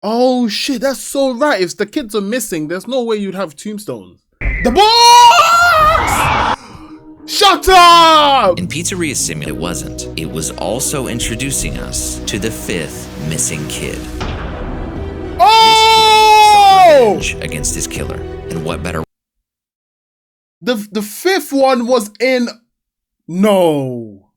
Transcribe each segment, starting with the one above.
Oh shit, that's so right. If the kids are missing, there's no way you'd have tombstones. The box! Shut up! In Pizzeria Simulator, it wasn't. It was also introducing us to the fifth missing kid. Oh! This kid sought revenge against his killer. And what better? The fifth one was in... No.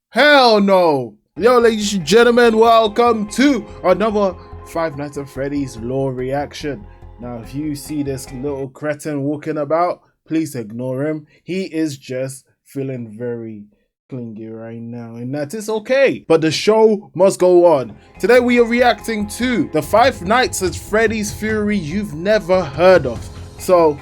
Hell no. Yo, ladies and gentlemen, welcome to another Five Nights at Freddy's lore reaction. Now, if you see this little cretin walking about, please ignore him. He is just feeling very clingy right now, and that is okay. But the show must go on. Today we are reacting to the Five Nights at Freddy's Fury you've never heard of. So,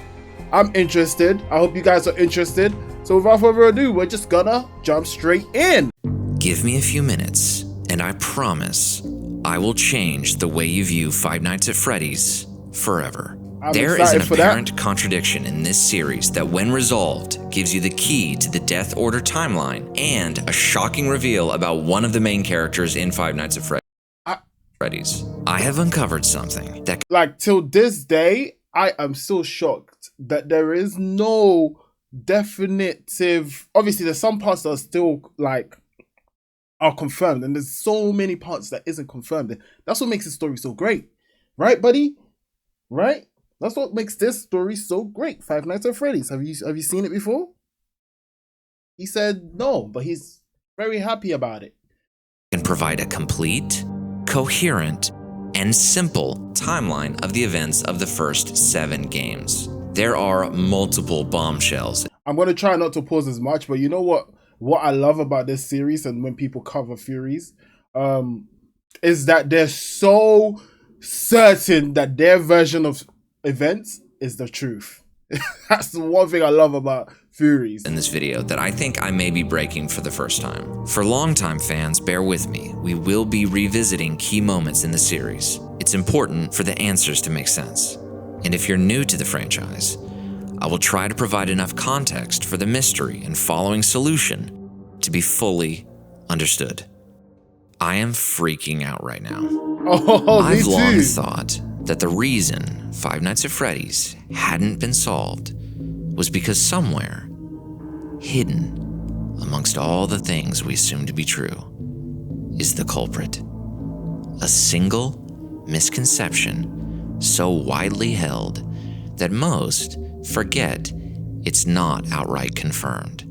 I'm interested. I hope you guys are interested. So without further ado, we're just gonna jump straight in. Give me a few minutes, and I promise I will change the way you view Five Nights at Freddy's forever. There is an apparent contradiction in this series that, when resolved, gives you the key to the Death Order timeline and a shocking reveal about one of the main characters in Five Nights at Freddy's. I have uncovered something that, like, till this day, I am still shocked that there is no definitive. Obviously, there's some parts that are still are confirmed, and there's so many parts that isn't confirmed. That's what makes the story so great, right, buddy? Right? That's what makes this story so great. Five Nights at Freddy's. Have you seen it before? He said no, but he's very happy about it. Can provide a complete, coherent, and simple timeline of the events of the first 7 games. There are multiple bombshells. I'm going to try not to pause as much, but you know what I love about this series, and when people cover Furies, is that they're so certain that their version of events is the truth. That's the one thing I love about Furies. In this video that I think I may be breaking for the first time. For longtime fans, bear with me. We will be revisiting key moments in the series. It's important for the answers to make sense. And if you're new to the franchise, I will try to provide enough context for the mystery and following solution to be fully understood. I am freaking out right now. Oh, I've long thought that the reason Five Nights at Freddy's hadn't been solved was because somewhere, hidden amongst all the things we assume to be true, is the culprit. A single misconception so widely held that most forget it's not outright confirmed.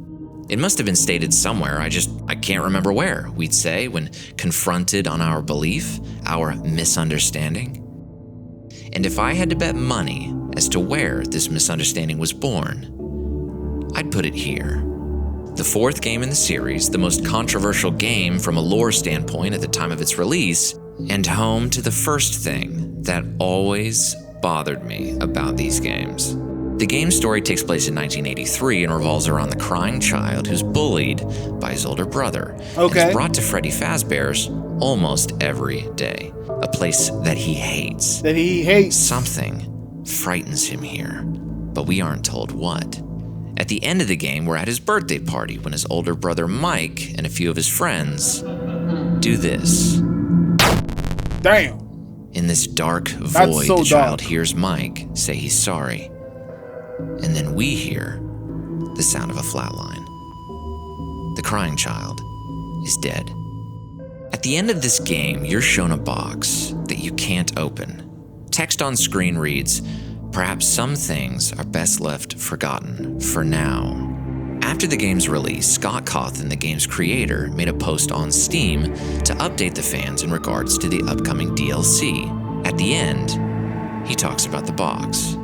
It must have been stated somewhere, I can't remember where, we'd say when confronted on our belief, our misunderstanding. And if I had to bet money as to where this misunderstanding was born, I'd put it here. The 4th game in the series, the most controversial game from a lore standpoint at the time of its release, and home to the first thing that always bothered me about these games. The game's story takes place in 1983 and revolves around the crying child who's bullied by his older brother. And is brought to Freddy Fazbear's almost every day. A place that he hates. Something frightens him here, but we aren't told what. At the end of the game, we're at his birthday party when his older brother Mike and a few of his friends do this. Damn. In this dark void, the child hears Mike say he's sorry. And then we hear the sound of a flatline. The crying child is dead. At the end of this game, you're shown a box that you can't open. Text on screen reads, "Perhaps some things are best left forgotten for now." After the game's release, Scott Cawthon, the game's creator, made a post on Steam to update the fans in regards to the upcoming DLC. At the end, he talks about the box.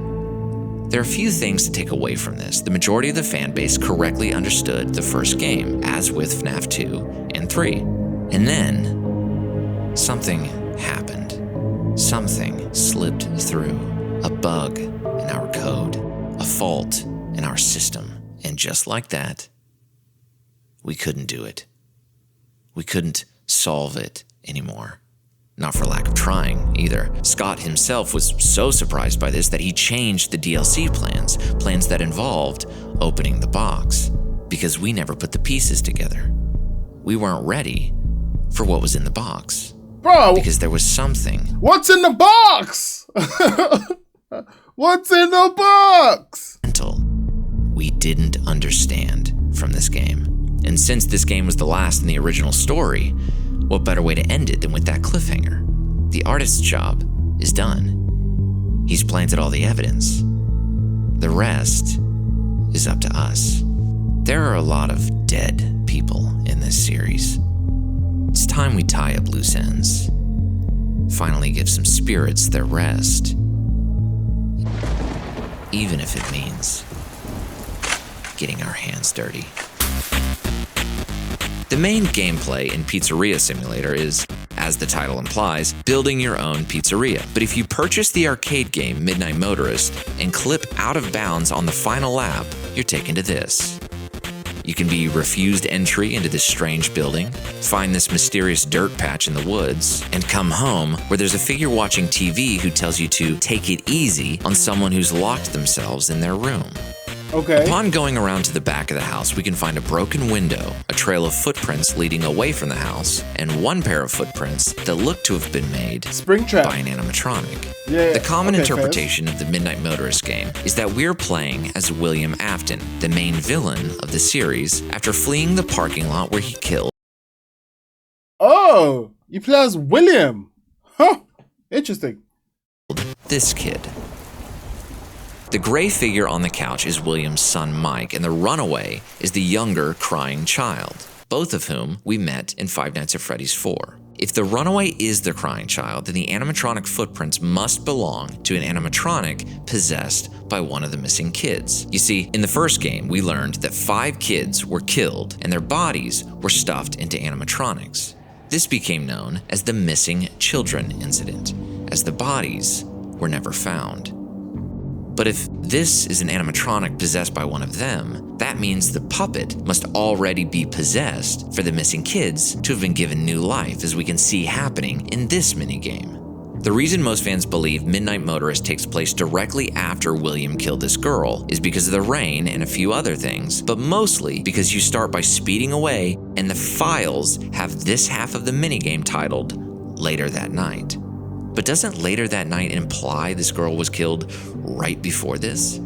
There are a few things to take away from this. The majority of the fan base correctly understood the first game, as with FNAF 2 and 3. And then, something happened. Something slipped through. A bug in our code. A fault in our system. And just like that, we couldn't do it. We couldn't solve it anymore. Not for lack of trying, either. Scott himself was so surprised by this that he changed the DLC plans that involved opening the box, because we never put the pieces together. We weren't ready for what was in the box. Bro, because there was something. What's in the box? What's in the box? We didn't understand from this game. And since this game was the last in the original story, what better way to end it than with that cliffhanger? The artist's job is done. He's planted all the evidence. The rest is up to us. There are a lot of dead people in this series. It's time we tie up loose ends. Finally give some spirits their rest. Even if it means getting our hands dirty. The main gameplay in Pizzeria Simulator is, as the title implies, building your own pizzeria. But if you purchase the arcade game Midnight Motorist and clip out of bounds on the final lap, you're taken to this. You can be refused entry into this strange building, find this mysterious dirt patch in the woods, and come home where there's a figure watching TV who tells you to take it easy on someone who's locked themselves in their room. Okay. Upon going around to the back of the house, we can find a broken window, a trail of footprints leading away from the house, and one pair of footprints that look to have been made Springtrap by an animatronic. Yeah, the common okay, interpretation of the Midnight Motorist game is that we're playing as William Afton, the main villain of the series, after fleeing the parking lot where he killed. Oh, you play as William. Huh. Interesting. This kid. The gray figure on the couch is William's son Mike, and the runaway is the younger crying child, both of whom we met in Five Nights at Freddy's 4. If the runaway is the crying child, then the animatronic footprints must belong to an animatronic possessed by one of the missing kids. You see, in the first game, we learned that 5 kids were killed and their bodies were stuffed into animatronics. This became known as the Missing Children incident, as the bodies were never found. But if this is an animatronic possessed by one of them, that means the puppet must already be possessed for the missing kids to have been given new life, as we can see happening in this minigame. The reason most fans believe Midnight Motorist takes place directly after William killed this girl is because of the rain and a few other things, but mostly because you start by speeding away and the files have this half of the minigame titled Later That Night. But doesn't Later That Night imply this girl was killed right before this?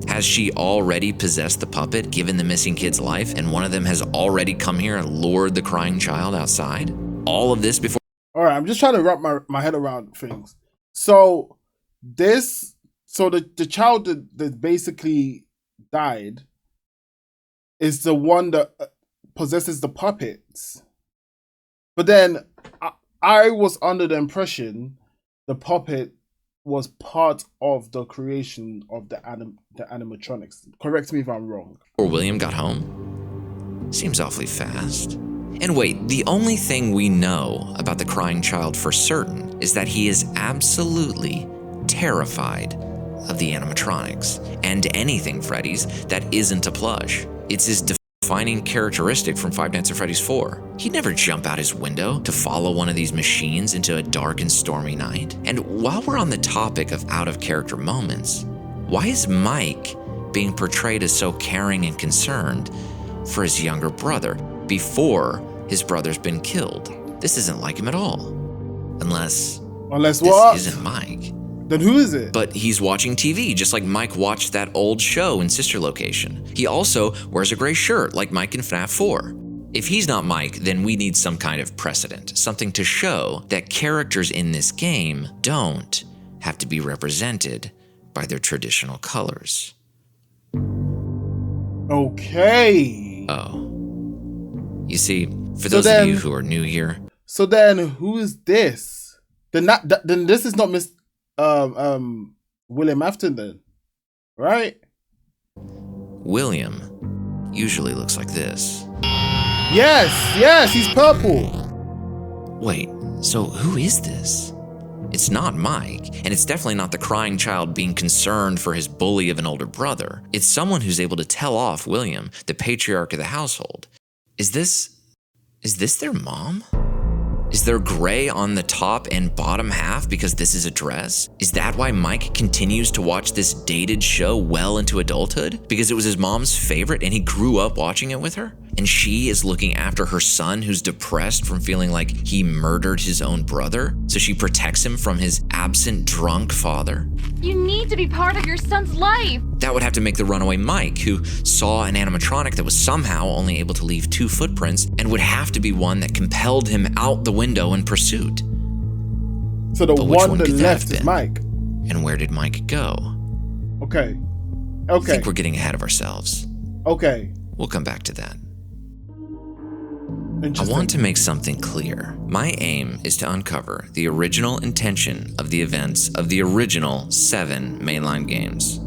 Has she already possessed the puppet, given the missing kid's life, and one of them has already come here and lured the crying child outside? All of this before... All right, I'm just trying to wrap my head around things. So the child that basically died is the one that possesses the puppets. But then I was under the impression the puppet was part of the creation of the animatronics. Correct me if I'm wrong. Or William got home? Seems awfully fast. And wait, the only thing we know about the crying child for certain is that he is absolutely terrified of the animatronics and anything Freddy's that isn't a plush. It's his defining characteristic from Five Nights at Freddy's 4. He'd never jump out his window to follow one of these machines into a dark and stormy night. And while we're on the topic of out-of-character moments, why is Mike being portrayed as so caring and concerned for his younger brother before his brother's been killed? This isn't like him at all. Unless what? This isn't Mike. Then who is it? But he's watching TV, just like Mike watched that old show in Sister Location. He also wears a gray shirt, like Mike in FNAF 4. If he's not Mike, then we need some kind of precedent, something to show that characters in this game don't have to be represented by their traditional colors. Okay. Oh. You see, for those of you who are new here... So then, who is this? Then this is not William Afton then, right? William usually looks like this. Yes, he's purple. Wait, so who is this? It's not Mike, and it's definitely not the crying child being concerned for his bully of an older brother. It's someone who's able to tell off William, the patriarch of the household. Is this their mom? Is there gray on the top and bottom half because this is a dress? Is that why Mike continues to watch this dated show well into adulthood? Because it was his mom's favorite and he grew up watching it with her? and she is looking after her son who's depressed from feeling like he murdered his own brother, so she protects him from his absent drunk father. You need to be part of your son's life. That would have to make the runaway Mike, who saw an animatronic that was somehow only able to leave 2 footprints, and would have to be one that compelled him out the window in pursuit. So the But which one that could that left have is been? Mike. And where did Mike go? Okay. I Okay. think we're getting ahead of ourselves. Okay. We'll come back to that. I Interesting. want to make something clear. My aim is to uncover the original intention of the events of the original 7 mainline games.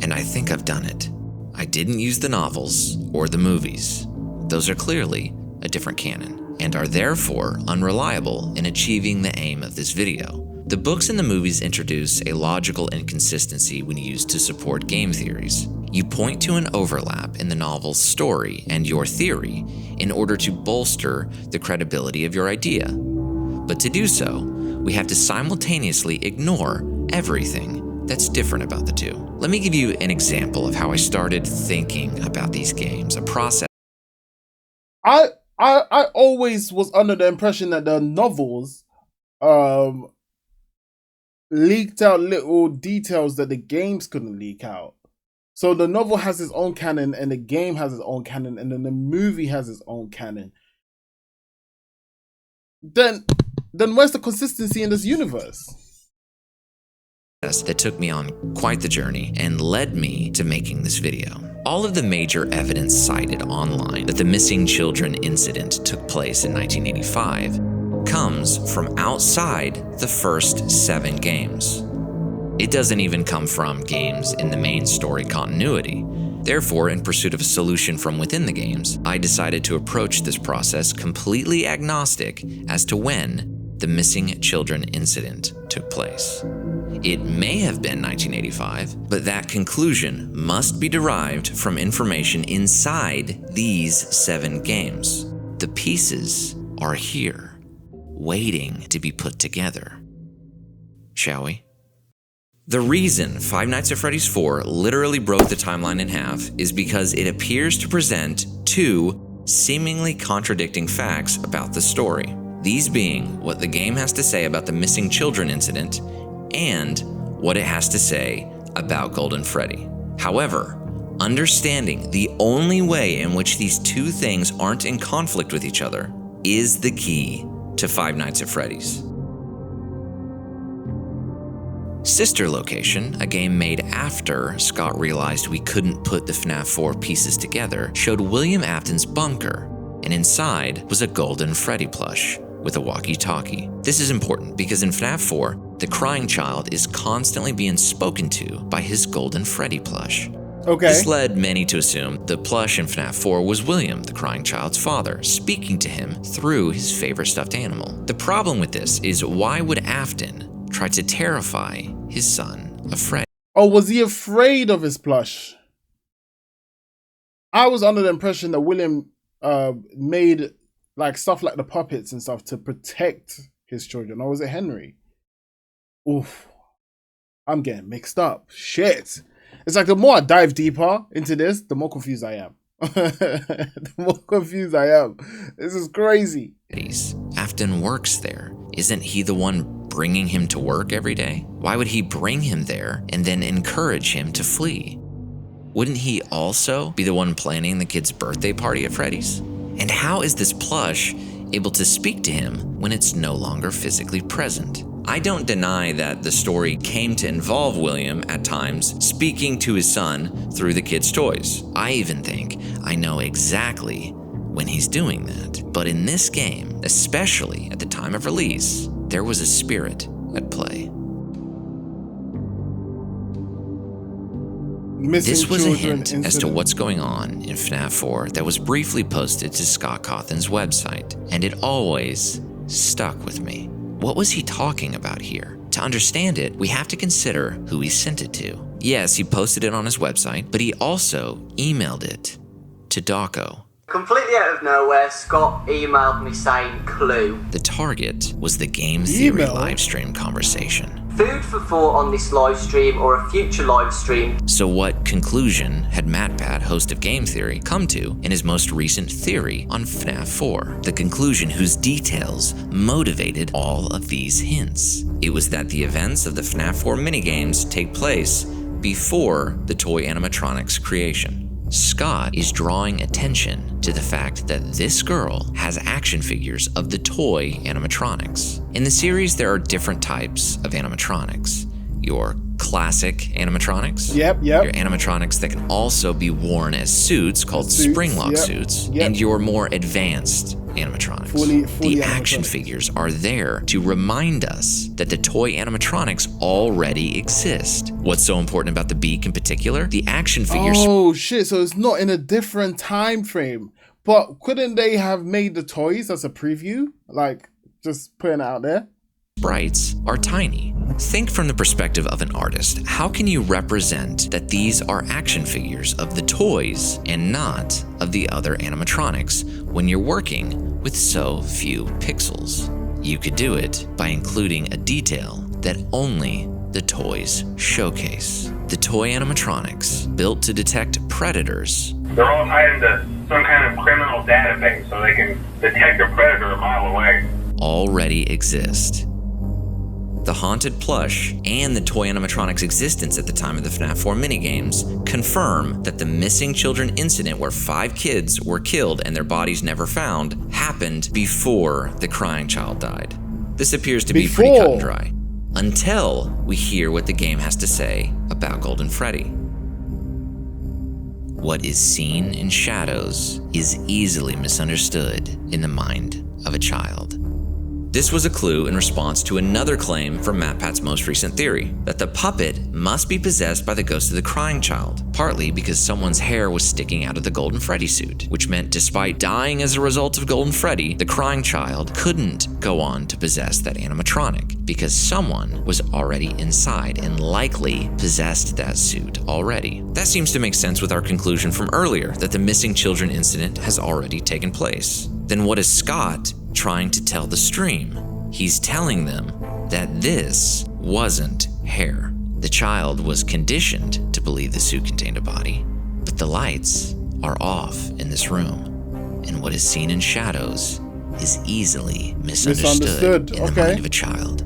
And I think I've done it. I didn't use the novels or the movies. Those are clearly a different canon and are therefore unreliable in achieving the aim of this video. The books and the movies introduce a logical inconsistency when used to support game theories. You point to an overlap in the novel's story and your theory in order to bolster the credibility of your idea. But to do so, we have to simultaneously ignore everything that's different about the two. Let me give you an example of how I started thinking about these games, a process. I always was under the impression that the novels leaked out little details that the games couldn't leak out. So the novel has its own canon, and the game has its own canon, and then the movie has its own canon. Then where's the consistency in this universe? That took me on quite the journey and led me to making this video. All of the major evidence cited online that the missing children incident took place in 1985 comes from outside the first 7 games. It doesn't even come from games in the main story continuity. Therefore, in pursuit of a solution from within the games, I decided to approach this process completely agnostic as to when the missing children incident took place. It may have been 1985, but that conclusion must be derived from information inside these 7 games. The pieces are here, waiting to be put together. Shall we? The reason Five Nights at Freddy's 4 literally broke the timeline in half is because it appears to present 2 seemingly contradicting facts about the story. These being what the game has to say about the missing children incident and what it has to say about Golden Freddy. However, understanding the only way in which these 2 things aren't in conflict with each other is the key to Five Nights at Freddy's. Sister Location, a game made after Scott realized we couldn't put the FNAF 4 pieces together, showed William Afton's bunker, and inside was a Golden Freddy plush with a walkie-talkie. This is important because in FNAF 4, the crying child is constantly being spoken to by his Golden Freddy plush. Okay. This led many to assume the plush in FNAF 4 was William, the crying child's father, speaking to him through his favorite stuffed animal. The problem with this is, why would Afton try to terrify his son of Freddy? Oh, was he afraid of his plush? I was under the impression that William made like stuff like the puppets and stuff to protect his children. Or was it Henry? Oof. I'm getting mixed up. Shit. It's like the more I dive deeper into this, the more confused I am. The more confused I am. This is crazy. Afton works there. Isn't he the one bringing him to work every day? Why would he bring him there and then encourage him to flee? Wouldn't he also be the one planning the kid's birthday party at Freddy's? And how is this plush able to speak to him when it's no longer physically present? I don't deny that the story came to involve William at times speaking to his son through the kid's toys. I even think I know exactly when he's doing that. But in this game, especially at the time of release, there was a spirit at play. This was a hint as to what's going on in FNAF 4 that was briefly posted to Scott Cawthon's website, and it always stuck with me. What was he talking about here? To understand it, we have to consider who he sent it to. Yes, he posted it on his website, but he also emailed it to Dawko. Completely out of nowhere, Scott emailed me saying clue. The target was the game theory Email? livestream conversation. Food for thought on this live stream or a future live stream. So what conclusion had MatPat, host of Game Theory, come to in his most recent theory on FNAF 4? The conclusion whose details motivated all of these hints. It was that the events of the FNAF 4 minigames take place before the toy animatronics creation. Scott is drawing attention to the fact that this girl has action figures of the toy animatronics. In the series, there are different types of animatronics. Your classic animatronics. Yep. Your animatronics that can also be worn as suits called spring lock suits. And your more advanced animatronics. Fully the action animatronics. figures are there to remind us that the toy animatronics already exist. What's so important about the Beak in particular? The action figures. Oh shit, so it's not in a different time frame. But couldn't they have made the toys as a preview? Like, just putting it out there? Sprites are tiny. Think from the perspective of an artist. How can you represent that these are action figures of the toys and not of the other animatronics when you're working with so few pixels? You could do it by including a detail that only the toys showcase. The toy animatronics, built to detect predators. They're all tied into some kind of criminal database so they can detect a predator a mile away. Already exist. The haunted plush and the toy animatronics' existence at the time of the FNAF 4 minigames confirm that the missing children incident where 5 kids were killed and their bodies never found happened before the crying child died. This appears to be pretty cut and dry, until we hear what the game has to say about Golden Freddy. What is seen in shadows is easily misunderstood in the mind of a child. This was a clue in response to another claim from MatPat's most recent theory, that the puppet must be possessed by the ghost of the crying child, partly because someone's hair was sticking out of the Golden Freddy suit, which meant despite dying as a result of Golden Freddy, the crying child couldn't go on to possess that animatronic, because someone was already inside and likely possessed that suit already. That seems to make sense with our conclusion from earlier, that the missing children incident has already taken place. Then what is Scott trying to tell the stream? He's telling them that this wasn't hair. The child was conditioned to believe the suit contained a body, but the lights are off in this room, and what is seen in shadows is easily misunderstood in the mind of a child.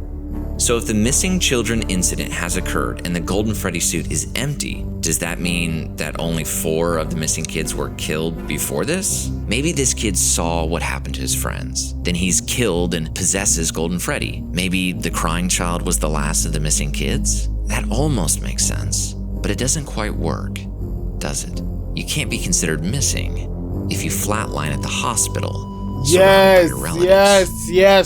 So if the missing children incident has occurred and the Golden Freddy suit is empty, does that mean that only 4 of the missing kids were killed before this? Maybe this kid saw what happened to his friends. Then he's killed and possesses Golden Freddy. Maybe the crying child was the last of the missing kids? That almost makes sense, but it doesn't quite work, does it? You can't be considered missing if you flatline at the hospital. Yes,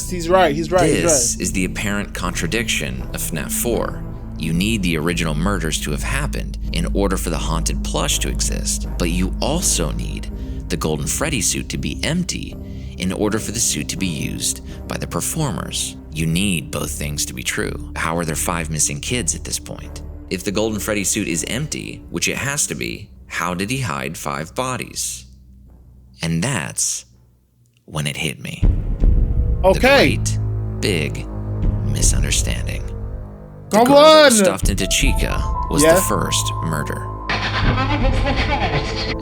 he's right. This is the apparent contradiction of FNAF 4. You need the original murders to have happened in order for the haunted plush to exist, but you also need the Golden Freddy suit to be empty in order for the suit to be used by the performers. You need both things to be true. How are there 5 missing kids at this point? If the Golden Freddy suit is empty, which it has to be, how did he hide 5 bodies? And that's when it hit me. Okay. The great, big misunderstanding. Come the girl that on! was stuffed into Chica was the first murder.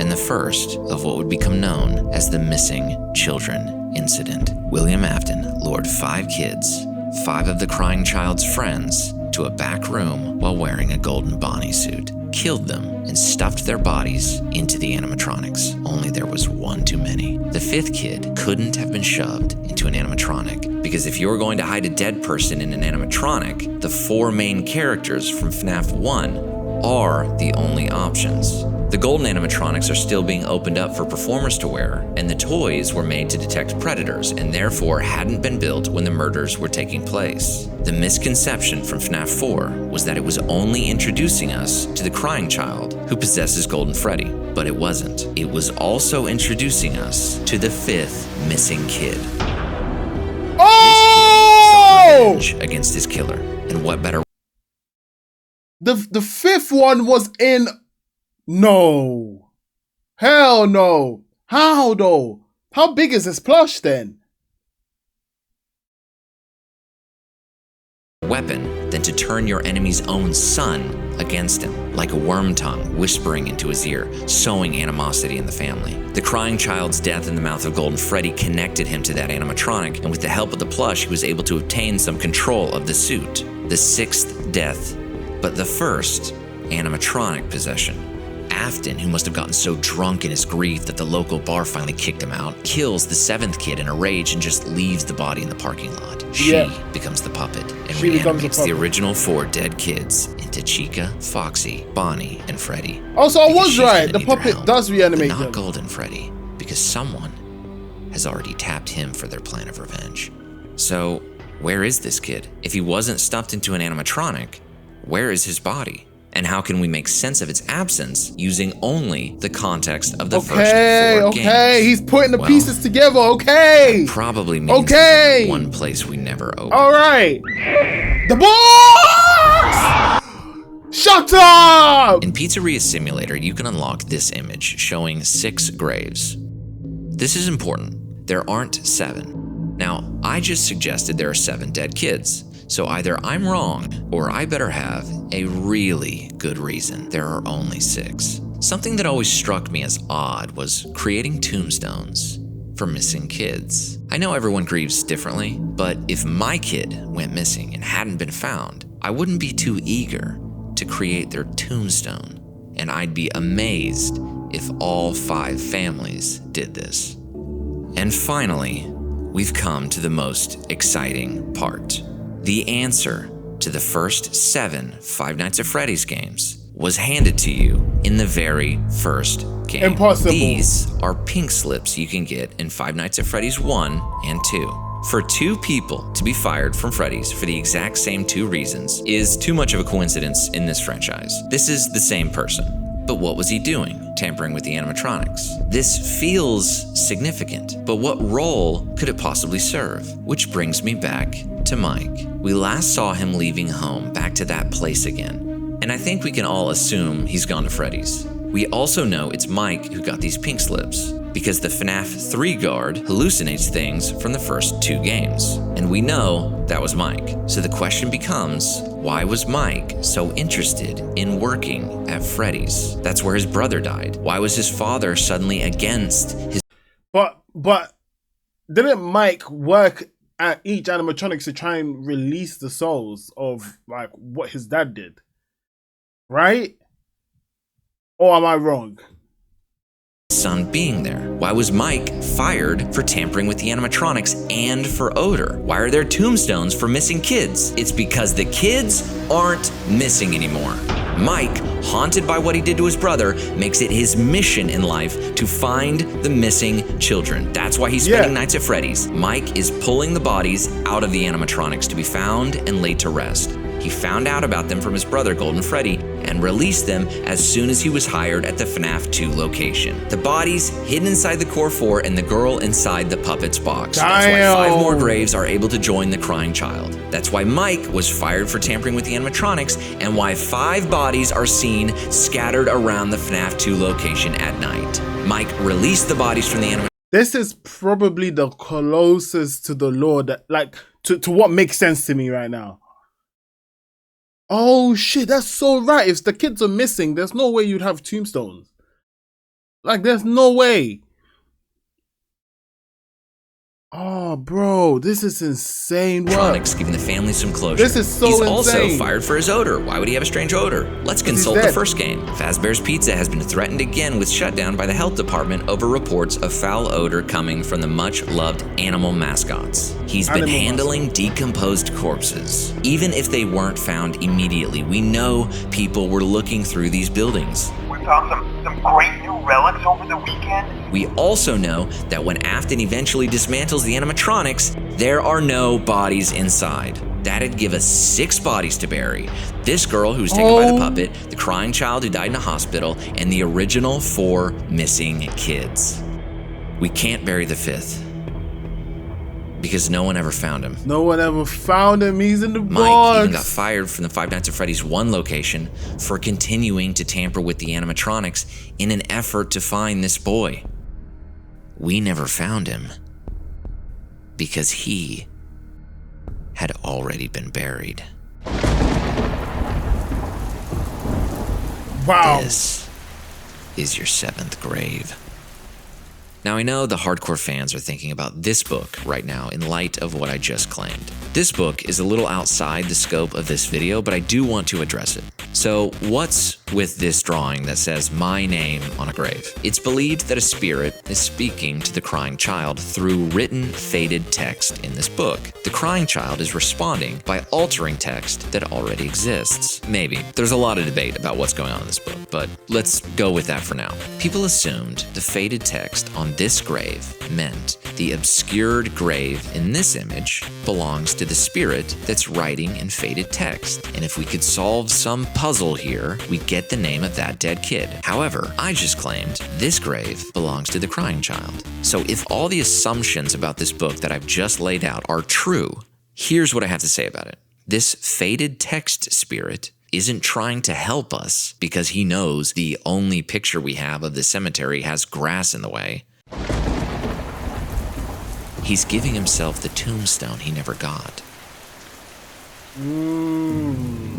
And the first of what would become known as the missing children incident. William Afton lured 5 kids, 5 of the crying child's friends, to a back room while wearing a golden Bonnie suit, killed them, and stuffed their bodies into the animatronics. Only there was one too many. The 5th kid couldn't have been shoved into an animatronic, because if you're going to hide a dead person in an animatronic, the 4 main characters from FNAF 1 are the only options. The golden animatronics are still being opened up for performers to wear, and the toys were made to detect predators and therefore hadn't been built when the murders were taking place. The misconception from FNAF 4 was that it was only introducing us to the crying child who possesses Golden Freddy, but it wasn't. It was also introducing us to the 5th missing kid. Oh! This kid sought revenge against his killer, and what better? The 5th one was in... No. Hell no. How though? How big is this plush then? Weapon than to turn your enemy's own son against him, like a worm tongue whispering into his ear, sowing animosity in the family. The crying child's death in the mouth of Golden Freddy connected him to that animatronic, and with the help of the plush, he was able to obtain some control of the suit. The 6th death, but the first animatronic possession. Afton, who must have gotten so drunk in his grief that the local bar finally kicked him out, kills the 7th kid in a rage and just leaves the body in the parking lot. She becomes the puppet and reanimates the original 4 dead kids into Chica, Foxy, Bonnie, and Freddy. Also, I was right. The puppet does reanimate them. Not them. Golden Freddy, because someone has already tapped him for their plan of revenge. So, where is this kid? If he wasn't stuffed into an animatronic, where is his body? And how can we make sense of its absence using only the context of the first 4 games? Okay, he's putting the pieces together, okay. That probably means he's in one place we never opened. All right. The box! Shut up! In Pizzeria Simulator, you can unlock this image showing 6 graves. This is important. There aren't 7. Now, I just suggested there are 7 dead kids. So either I'm wrong, or I better have a really good reason there are only 6. Something that always struck me as odd was creating tombstones for missing kids. I know everyone grieves differently, but if my kid went missing and hadn't been found, I wouldn't be too eager to create their tombstone, and I'd be amazed if all 5 families did this. And finally, we've come to the most exciting part. The answer to the first 7 Five Nights at Freddy's games was handed to you in the very first game. Impossible. These are pink slips you can get in Five Nights at Freddy's 1 and 2. For 2 people to be fired from Freddy's for the exact same 2 reasons is too much of a coincidence in this franchise. This is the same person. But what was he doing? Tampering with the animatronics. This feels significant, but what role could it possibly serve? Which brings me back to Mike. We last saw him leaving home back to that place again, and I think we can all assume he's gone to Freddy's. We also know it's Mike who got these pink slips, because the FNAF 3 guard hallucinates things from the first 2 games, and we know that was Mike. So the question becomes, why was Mike so interested in working at Freddy's? That's where his brother died. Why was his father suddenly against his... But didn't Mike work at each animatronics to try and release the souls of like what his dad did? Right? Or am I wrong? Son being there? Why was Mike fired for tampering with the animatronics and for odor? Why are there tombstones for missing kids? It's because the kids aren't missing anymore. Mike, haunted by what he did to his brother, makes it his mission in life to find the missing children. That's why he's spending nights at Freddy's. Mike is pulling the bodies out of the animatronics to be found and laid to rest. He found out about them from his brother, Golden Freddy, and released them as soon as he was hired at the FNAF 2 location. The bodies hidden inside the Core 4 and the girl inside the puppet's box. Damn. That's why 5 more graves are able to join the crying child. That's why Mike was fired for tampering with the animatronics, and why 5 bodies are seen scattered around the FNAF 2 location at night. Mike released the bodies from the animatronics. This is probably the closest to the lore that, like, to what makes sense to me right now. Oh shit, that's so right. If the kids are missing, there's no way you'd have tombstones. Like, there's no way. Oh, bro, this is insane work. Giving the family some closure. This is so insane. He's also fired for his odor. Why would he have a strange odor? Let's consult the first game. Fazbear's Pizza has been threatened again with shutdown by the health department over reports of foul odor coming from the much-loved animal mascots. He's been handling decomposed corpses. Even if they weren't found immediately, we know people were looking through these buildings. We found some great new relics over the weekend. We also know that when Afton eventually dismantles the animatronics, there are no bodies inside. That'd give us 6 bodies to bury. This girl who was taken by the puppet, the crying child who died in a hospital, and the original 4 missing kids. We can't bury the 5th. Because no one ever found him. No one ever found him. He's in the box. Mike even got fired from the Five Nights at Freddy's 1 location for continuing to tamper with the animatronics in an effort to find this boy. We never found him because he had already been buried. Wow. This is your 7th grave. Now I know the hardcore fans are thinking about this book right now in light of what I just claimed. This book is a little outside the scope of this video, but I do want to address it. So what's with this drawing that says my name on a grave? It's believed that a spirit is speaking to the crying child through written, faded text in this book. The crying child is responding by altering text that already exists. Maybe. There's a lot of debate about what's going on in this book, but let's go with that for now. People assumed the faded text on this grave meant the obscured grave in this image belongs to the spirit that's writing in faded text. And if we could solve some puzzle here, we'd get the name of that dead kid. However, I just claimed this grave belongs to the crying child. So if all the assumptions about this book that I've just laid out are true, here's what I have to say about it. This faded text spirit isn't trying to help us because he knows the only picture we have of the cemetery has grass in the way. He's giving himself the tombstone he never got.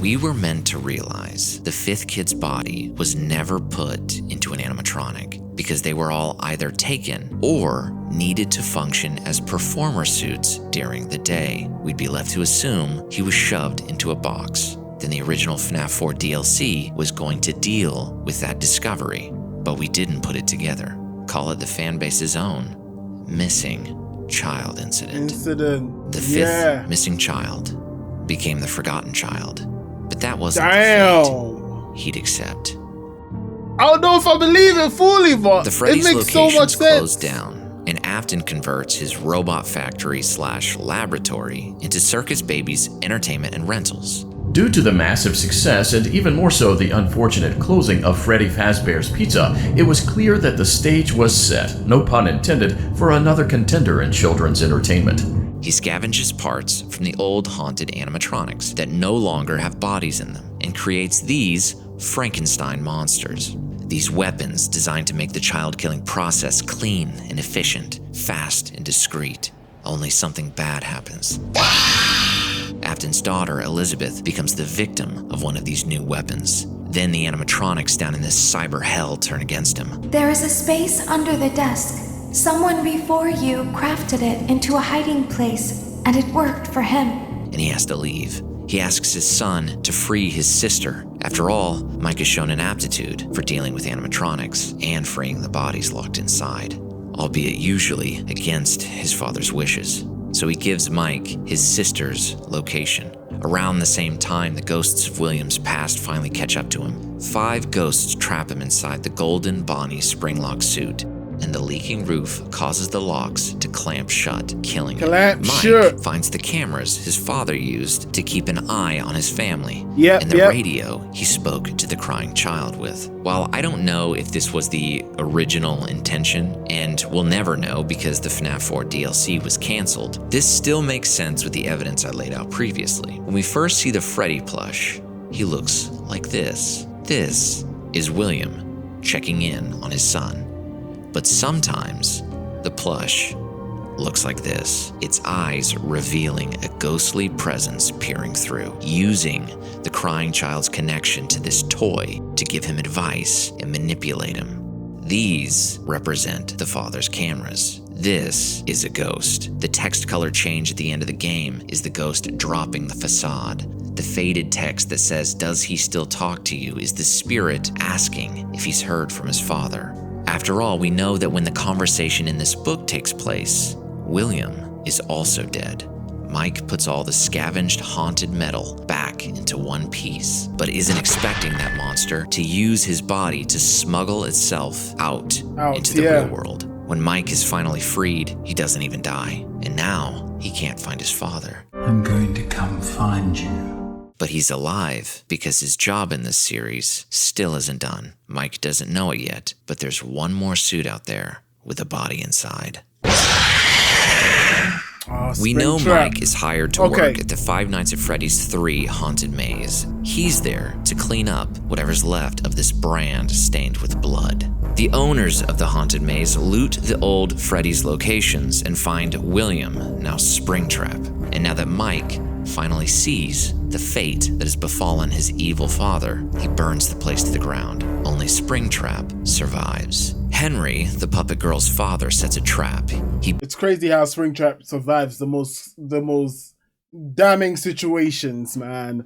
We were meant to realize the 5th kid's body was never put into an animatronic because they were all either taken or needed to function as performer suits during the day. We'd be left to assume he was shoved into a box. Then the original FNAF 4 DLC was going to deal with that discovery, but we didn't put it together. Call it the fanbase's own missing child incident. The 5th missing child became the forgotten child, but that wasn't the fate he'd accept. I don't know if I believe it fully, but the Freddy's it makes so much sense. Closed down, and Afton converts his robot factory / laboratory into Circus Baby's entertainment and rentals. Due to the massive success, and even more so the unfortunate closing of Freddy Fazbear's Pizza, it was clear that the stage was set, no pun intended, for another contender in children's entertainment. He scavenges parts from the old haunted animatronics that no longer have bodies in them and creates these Frankenstein monsters. These weapons designed to make the child-killing process clean and efficient, fast and discreet. Only something bad happens. Afton's daughter, Elizabeth, becomes the victim of one of these new weapons. Then the animatronics down in this cyber hell turn against him. There is a space under the desk. Someone before you crafted it into a hiding place, and it worked for him. And he has to leave. He asks his son to free his sister. After all, Mike has shown an aptitude for dealing with animatronics and freeing the bodies locked inside, albeit usually against his father's wishes. So he gives Mike his sister's location. Around the same time, the ghosts of William's past finally catch up to him. 5 ghosts trap him inside the golden Bonnie spring-lock suit, and the leaking roof causes the locks to clamp shut, killing him. Mike finds the cameras his father used to keep an eye on his family, and the radio he spoke to the crying child with. While I don't know if this was the original intention, and we'll never know because the FNAF 4 DLC was canceled, this still makes sense with the evidence I laid out previously. When we first see the Freddy plush, he looks like this. This is William checking in on his son. But sometimes the plush looks like this, its eyes revealing a ghostly presence peering through, using the crying child's connection to this toy to give him advice and manipulate him. These represent the father's cameras. This is a ghost. The text color change at the end of the game is the ghost dropping the facade. The faded text that says, "Does he still talk to you?" is the spirit asking if he's heard from his father. After all, we know that when the conversation in this book takes place, William is also dead. Mike puts all the scavenged haunted metal back into one piece, but isn't expecting that monster to use his body to smuggle itself out into the real world. When Mike is finally freed, he doesn't even die, and now he can't find his father. I'm going to come find you. But he's alive because his job in this series still isn't done. Mike doesn't know it yet, but there's one more suit out there with a body inside. We know Springtrap. Mike is hired to work at the Five Nights at Freddy's 3 haunted maze. He's there to clean up whatever's left of this brand stained with blood. The owners of the haunted maze loot the old Freddy's locations and find William, now Springtrap. And now that Mike finally sees the fate that has befallen his evil father, he burns the place to the ground. Only Springtrap survives. Henry, the puppet girl's father, sets a trap. It's crazy how Springtrap survives the most damning situations, man.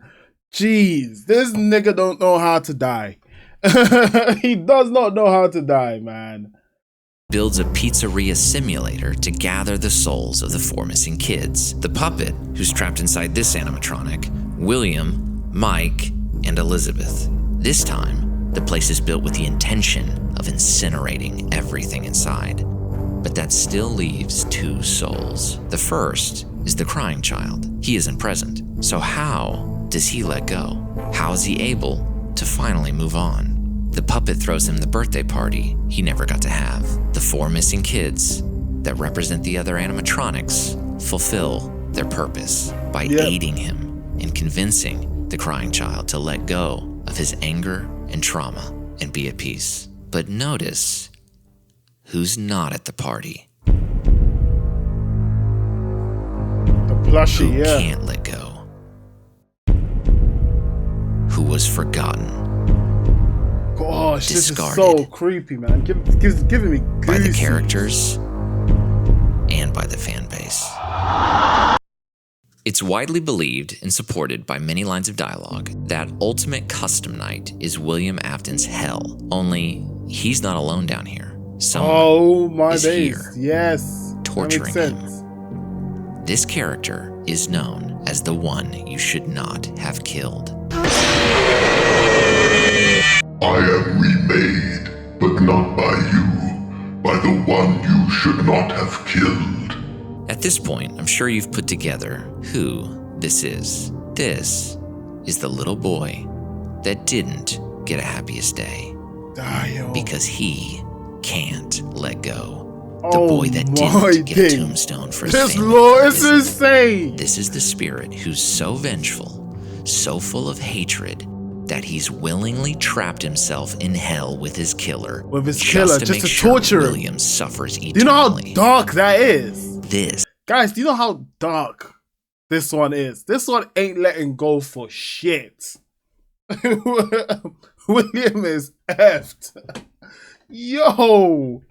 Jeez, this nigga don't know how to die. He does not know how to die, man. Builds a pizzeria simulator to gather the souls of the 4 missing kids. The puppet, who's trapped inside this animatronic, William, Mike, and Elizabeth. This time, the place is built with the intention of incinerating everything inside. But that still leaves 2 souls. The first is the crying child. He isn't present. So how does he let go? How is he able to finally move on? The puppet throws him the birthday party he never got to have. The 4 missing kids that represent the other animatronics fulfill their purpose by aiding him in convincing the crying child to let go of his anger and trauma and be at peace. But notice who's not at the party. The plushie, who can't let go. Who was forgotten. Gosh, discarded, this is so creepy, man. Giving me goosey. By the characters and by the fan base. It's widely believed and supported by many lines of dialogue that Ultimate Custom Night is William Afton's hell. Only he's not alone down here. Someone is here, yes, torturing him. This character is known as the one you should not have killed. I am remade, but not by you, by the one you should not have killed. At this point, I'm sure you've put together who this is. This is the little boy that didn't get a happiest day. Because he can't let go. The boy that didn't get a tombstone for his family. This lore is insane! This is the spirit who's so vengeful, so full of hatred, that he's willingly trapped himself in hell with his killer. Just to torture him. William suffers eternally. Do you know how dark that is? This. Guys, do you know how dark this one is? This one ain't letting go for shit. William is effed. Yo!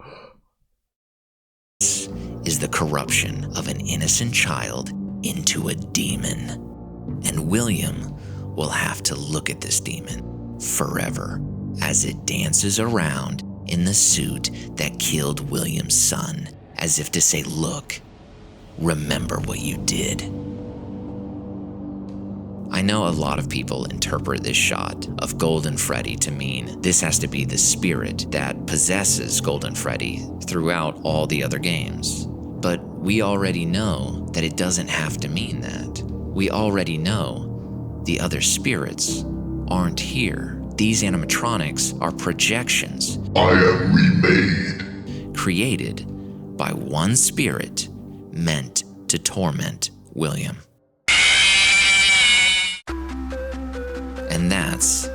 This is the corruption of an innocent child into a demon. And William will have to look at this demon forever as it dances around in the suit that killed William's son, as if to say, look, remember what you did. I know a lot of people interpret this shot of Golden Freddy to mean this has to be the spirit that possesses Golden Freddy throughout all the other games. But we already know that it doesn't have to mean that. We already know the other spirits aren't here. These animatronics are projections. I am remade. Created by one spirit meant to torment William. And that's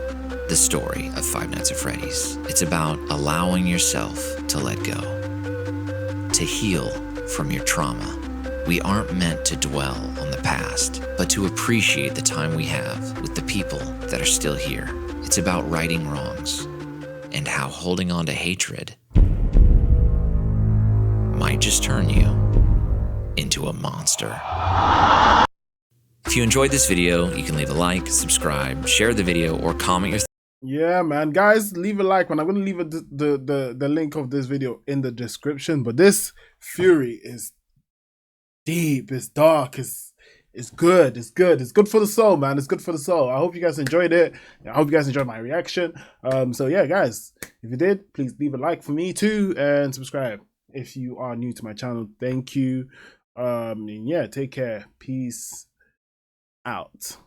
the story of Five Nights at Freddy's. It's about allowing yourself to let go, to heal from your trauma. We aren't meant to dwell on the past, but to appreciate the time we have with the people that are still here. It's about righting wrongs and how holding on to hatred might just turn you into a monster. If you enjoyed this video, you can leave a like, subscribe, share the video, or comment your Yeah, man. Guys, leave a like, man. I'm going to leave the link of this video in the description. But this Fury is deep, it's dark, it's good, it's good for the soul, man. It's good for the soul. I hope you guys enjoyed it. I hope you guys enjoyed my reaction. So yeah, guys, if you did, please leave a like for me too, and subscribe if you are new to my channel. Thank you. And yeah, take care. Peace out.